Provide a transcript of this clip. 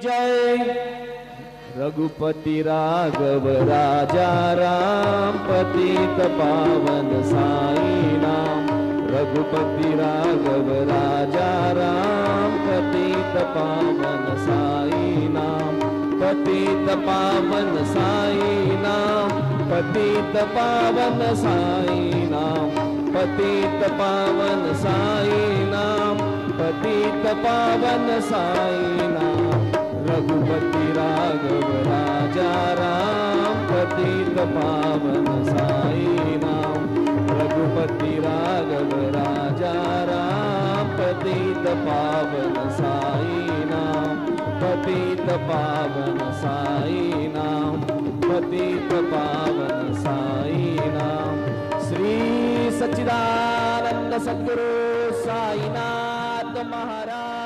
जय। रघुपति राघव राजा राम, पतित पावन साई नाम। रघुपति राघव राजा राम, पतित पावन साई नाम। पतित पावन साई नाम, पतित पावन साई नाम। पतित पावन साई नाम, पतित पावन साई नाम। रघुपति राघव राजा राम, पतित पावन साई नाम। रघुपति राघव राजा राम, पतित पावन साई नाम। पतित पावन साई नाम, पतित पावन साई नाम। श्री सच्चिदानंद सद्गुरु साईनाथ महाराज।